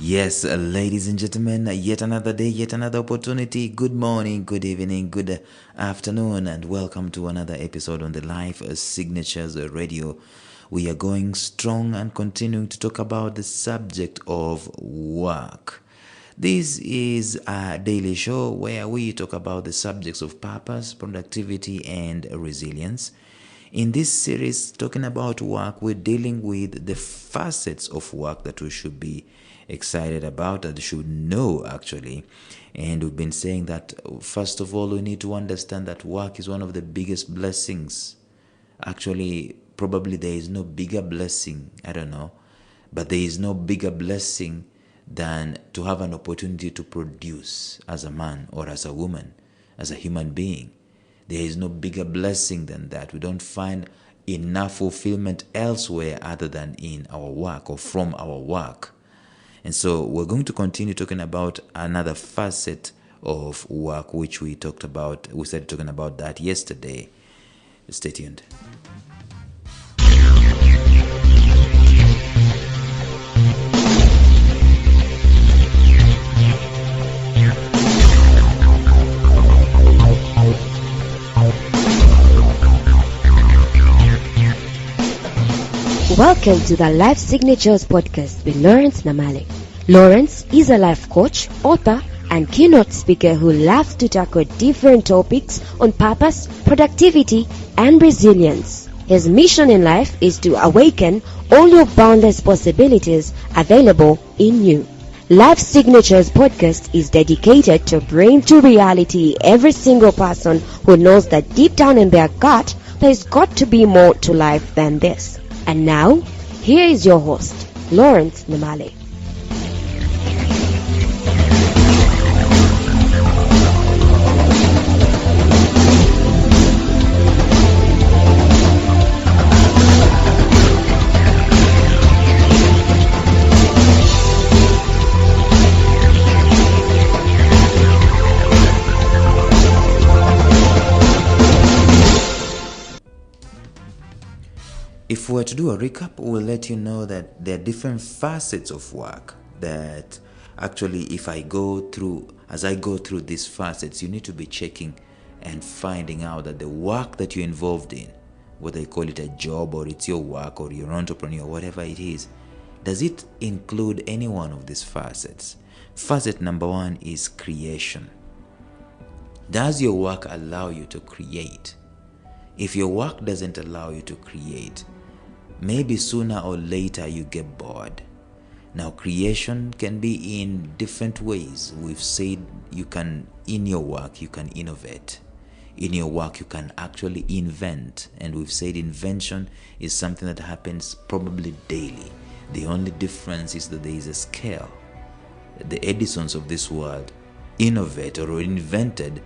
Yes, ladies and gentlemen, yet another day, yet another opportunity. Good morning, good evening, good afternoon, and welcome to another episode on the Life Signatures Radio. We are going strong and continuing to talk about the subject of work. This is a daily show where we talk about the subjects of purpose, productivity, and resilience. In this series, talking about work, we're dealing with the facets of work that we should be excited about, that we should know actually. And we've been saying that, first of all, we need to understand that work is one of the biggest blessings. Actually, probably there is no bigger blessing, I don't know, but there is no bigger blessing than to have an opportunity to produce as a man or as a woman, as a human being. There is no bigger blessing than that. We don't find enough fulfillment elsewhere other than in our work or from our work. And so we're going to continue talking about another facet of work, which we started talking about that yesterday. Stay tuned. Welcome to the Life Signatures podcast with Lawrence Namale. Lawrence is a life coach, author, and keynote speaker who loves to tackle different topics on purpose, productivity, and resilience. His mission in life is to awaken all your boundless possibilities available in you. Life Signatures podcast is dedicated to bring to reality every single person who knows that deep down in their gut, there's got to be more to life than this. And now, here is your host, Lawrence Namale. If we were to do a recap, we'll let you know that there are different facets of work that actually, as I go through these facets, you need to be checking and finding out that the work that you're involved in, whether you call it a job or it's your work or you're an entrepreneur, whatever it is, does it include any one of these facets? Facet number one is creation. Does your work allow you to create? If your work doesn't allow you to create, maybe sooner or later you get bored. Now, creation can be in different ways. We've said in your work, you can innovate. In your work, you can actually invent. And we've said invention is something that happens probably daily. The only difference is that there is a scale. The Edisons of this world innovated or invented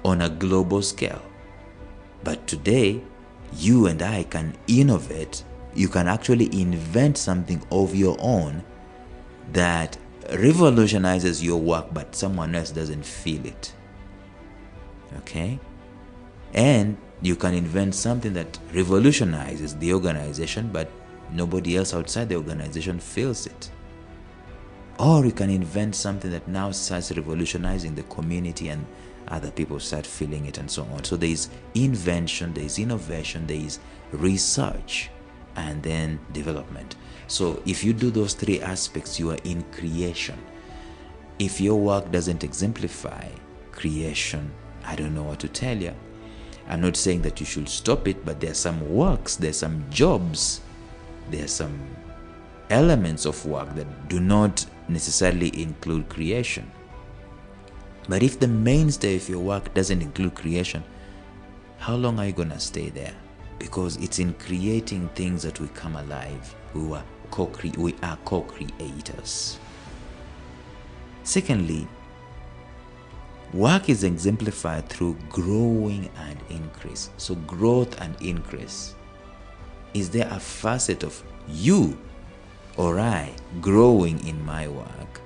on a global scale. But today, you and I can innovate. You can actually invent something of your own that revolutionizes your work, but someone else doesn't feel it. Okay? And you can invent something that revolutionizes the organization, but nobody else outside the organization feels it. Or you can invent something that now starts revolutionizing the community and other people start feeling it and so on. So there is invention, there is innovation, there is research, and then development. So if you do those three aspects, you are in creation. If your work doesn't exemplify creation, I don't know what to tell you. I'm not saying that you should stop it, but there are some works, there are some jobs, there are some elements of work that do not necessarily include creation. But if the mainstay of your work doesn't include creation, how long are you going to stay there? Because it's in creating things that we come alive. We are co-creators. Secondly, work is exemplified through growing and increase. So growth and increase. Is there a facet of you or I growing in my work?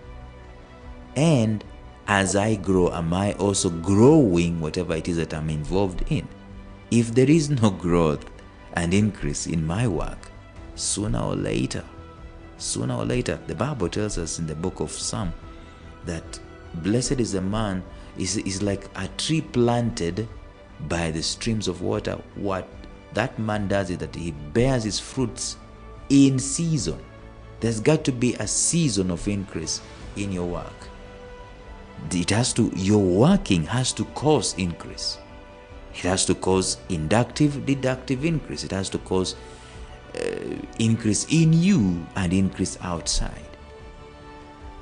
And as I grow, am I also growing whatever it is that I'm involved in? If there is no growth and increase in my work, sooner or later, Sooner or later, the Bible tells us in the book of Psalm that blessed is the man, is like a tree planted by the streams of water. What that man does is that he bears his fruits in season. There's got to be a season of increase in your work. Your working has to cause increase. It has to cause inductive, deductive increase. It has to cause increase in you and increase outside.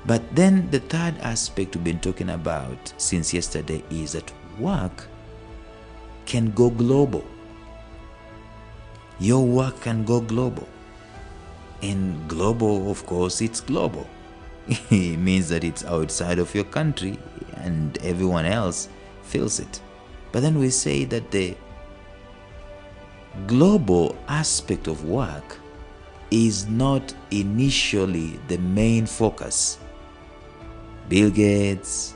But then the third aspect we've been talking about since yesterday is that work can go global. Your work can go global. And global, of course, it's global. It means that it's outside of your country and everyone else feels it. But then we say that the global aspect of work is not initially the main focus. Bill Gates,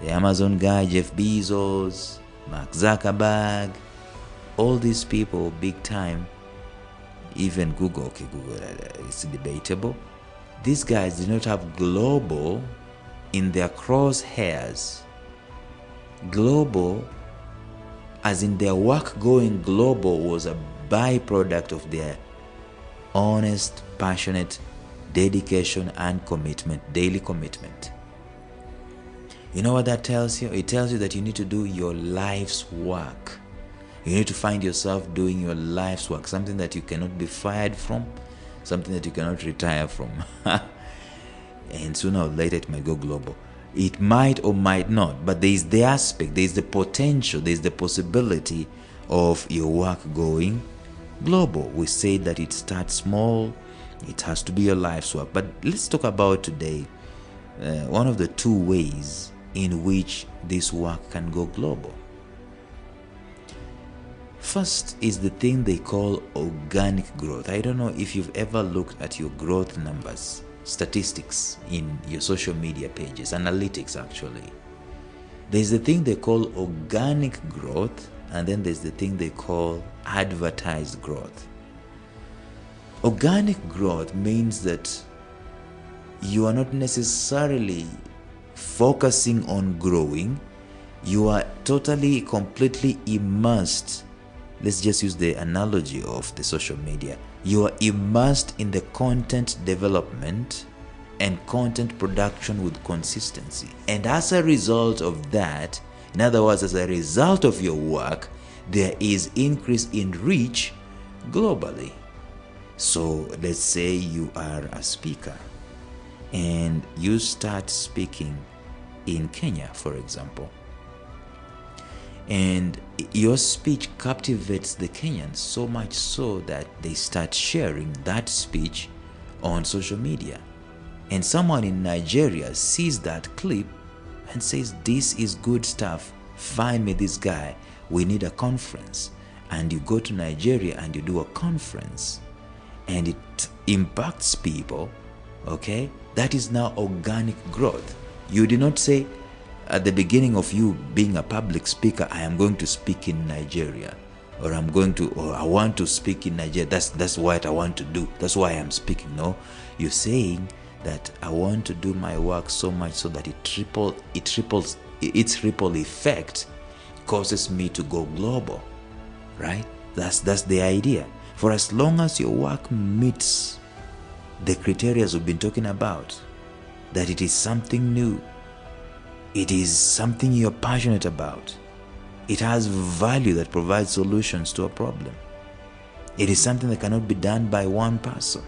the Amazon guy Jeff Bezos, Mark Zuckerberg, all these people, big time, even Google, it's debatable. These guys did not have global in their crosshairs. Global, as in their work going global, was a byproduct of their honest, passionate dedication and commitment, daily commitment. You know what that tells you? It tells you that you need to do your life's work. You need to find yourself doing your life's work, something that you cannot be fired from, something that you cannot retire from. And sooner or later it might go global. It might or might not, but there is the aspect, there is the potential, there is the possibility of your work going global. We say that it starts small, it has to be your life's work. But let's talk about today one of the two ways in which this work can go global. First is the thing they call organic growth. I don't know if you've ever looked at your growth numbers, statistics in your social media pages, analytics actually. There's the thing they call organic growth, and then there's the thing they call advertised growth. Organic growth means that you are not necessarily focusing on growing. You are totally, completely immersed. Let's just use the analogy of the social media. You are immersed in the content development and content production with consistency. And as a result of that, in other words, as a result of your work, there is increase in reach globally. So let's say you are a speaker and you start speaking in Kenya, for example. And your speech captivates the Kenyans so much so that they start sharing that speech on social media. And someone in Nigeria sees that clip and says, this is good stuff, find me this guy, we need a conference. And you go to Nigeria and you do a conference and it impacts people, okay? That is now organic growth. You did not say, at the beginning of you being a public speaker, I am going to speak in Nigeria, or I want to speak in Nigeria. That's what I want to do. That's why I'm speaking. No, you're saying that I want to do my work so much so that its ripple effect causes me to go global, right? That's the idea. For as long as your work meets the criteria we've been talking about, that it is something new, it is something you're passionate about, it has value that provides solutions to a problem, it is something that cannot be done by one person,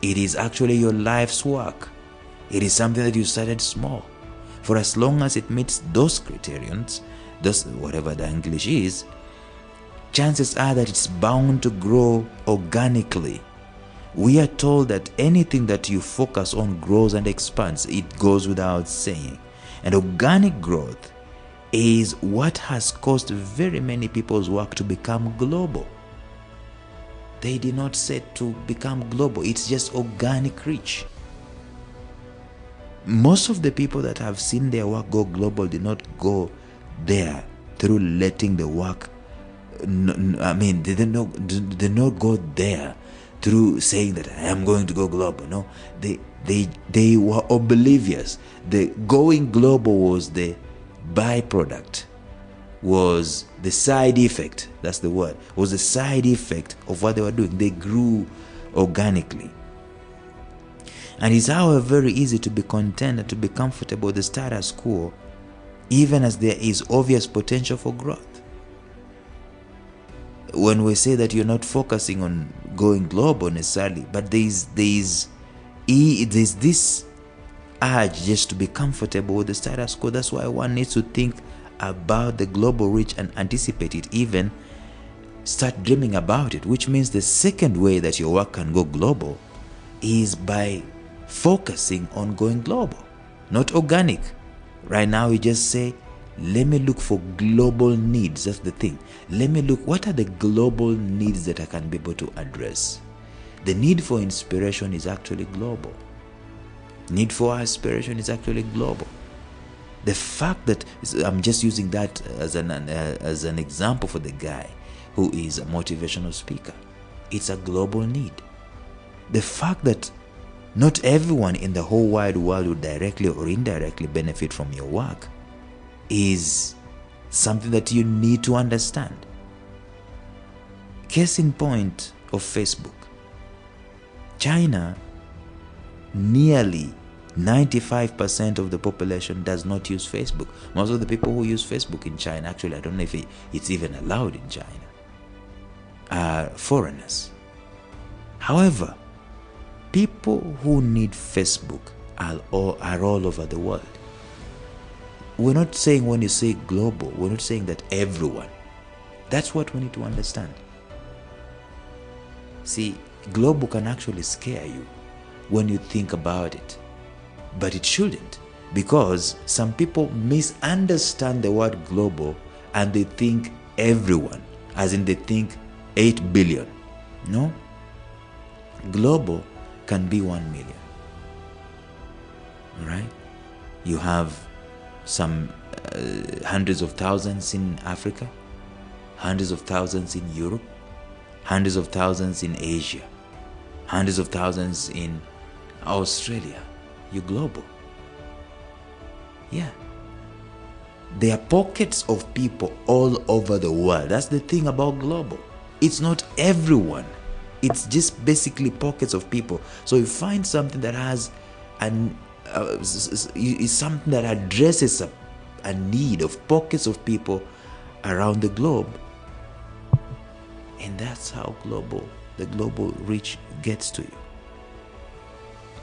it is actually your life's work, it is something that you started small. For as long as it meets those criterions, those whatever the English is, chances are that it's bound to grow organically. We are told that anything that you focus on grows and expands. It goes without saying. And organic growth is what has caused very many people's work to become global. They did not set to become global. It's just organic reach. Most of the people that have seen their work go global did not go there through letting the work, they did not go there through saying that I am going to go global. No, they were oblivious. The going global was the byproduct, was the side effect. That's the word. Was the side effect of what they were doing. They grew organically. And it's, however, very easy to be content and to be comfortable with the status quo, even as there is obvious potential for growth. When we say that you're not focusing on going global necessarily, but there's this urge just to be comfortable with the status quo. That's why one needs to think about the global reach and anticipate it, even start dreaming about it, which means the second way that your work can go global is by focusing on going global, not organic. Right now we just say, let me look for global needs. That's the thing. Let me look, what are the global needs that I can be able to address? The need for inspiration is actually global. Need for aspiration is actually global. The fact that, I'm just using that as an example for the guy who is a motivational speaker. It's a global need. The fact that not everyone in the whole wide world will directly or indirectly benefit from your work is something that you need to understand. Case in point of Facebook. China, nearly 95% of the population does not use Facebook. Most of the people who use Facebook in China, actually I don't know if it's even allowed in China, are foreigners. However, people who need Facebook are all over the world. We're not saying, when you say global, we're not saying that everyone. That's what we need to understand. See, global can actually scare you when you think about it, but it shouldn't, because some people misunderstand the word global and they think everyone, as in they think 8 billion. No, global can be 1 million. All right? You have some hundreds of thousands in Africa, hundreds of thousands in Europe, hundreds of thousands in Asia, hundreds of thousands in Australia. You're global. Yeah. There are pockets of people all over the world. That's the thing about global. It's not everyone. It's just basically pockets of people. So you find something that has is something that addresses a need of pockets of people around the globe, and that's how the global reach gets to you.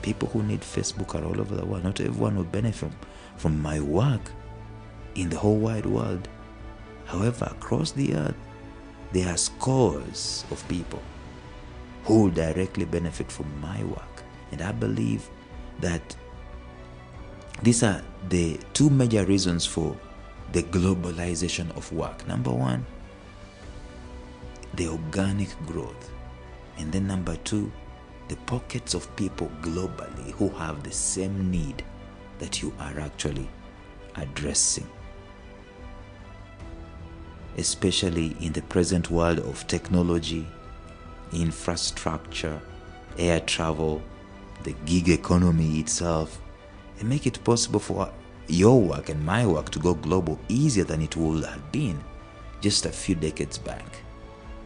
People who need Facebook are all over the world. Not everyone will benefit from my work in the whole wide world. However, across the earth, there are scores of people who will directly benefit from my work. And I believe that these are the two major reasons for the globalization of work. Number one, the organic growth. And then number two, the pockets of people globally who have the same need that you are actually addressing. Especially in the present world of technology, infrastructure, air travel, the gig economy itself, and make it possible for your work and my work to go global easier than it would have been just a few decades back.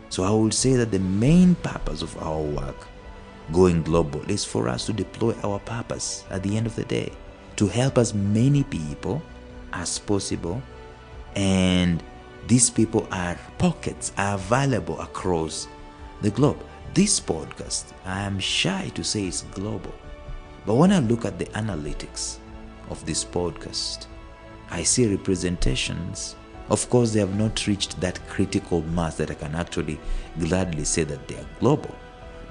So I would say that the main purpose of our work going global is for us to deploy our purpose at the end of the day, to help as many people as possible, and these people are available across the globe. This podcast, I am shy to say it's global, but when I look at the analytics of this podcast, I see representations. Of course, they have not reached that critical mass that I can actually gladly say that they are global.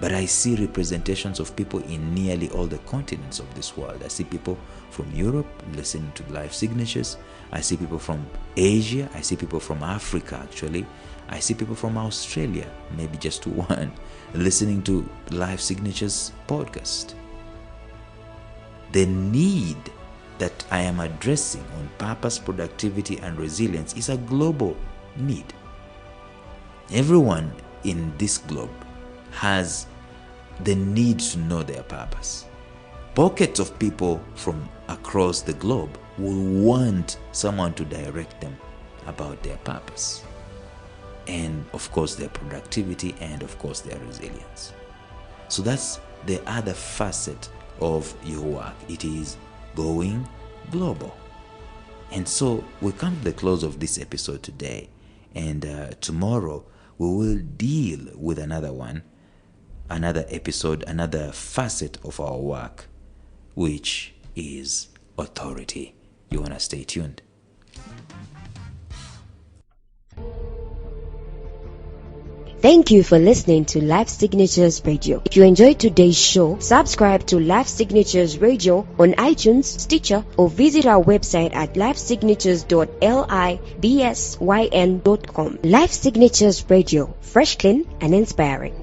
But I see representations of people in nearly all the continents of this world. I see people from Europe listening to Live Signatures. I see people from Asia. I see people from Africa, actually. I see people from Australia, maybe just one, listening to Live Signatures podcast. The need that I am addressing on purpose, productivity, and resilience is a global need. Everyone in this globe has they need to know their purpose. Pockets of people from across the globe will want someone to direct them about their purpose, and of course their productivity, and of course their resilience. So that's the other facet of your work. It is going global. And so we come to the close of this episode today, and tomorrow we will deal with another episode, another facet of our work, which is authority. You want to stay tuned. Thank you for listening to Life Signatures Radio. If you enjoyed today's show, subscribe to Life Signatures Radio on iTunes, Stitcher, or visit our website at lifesignatures.libsyn.com. Life Signatures Radio, fresh, clean, and inspiring.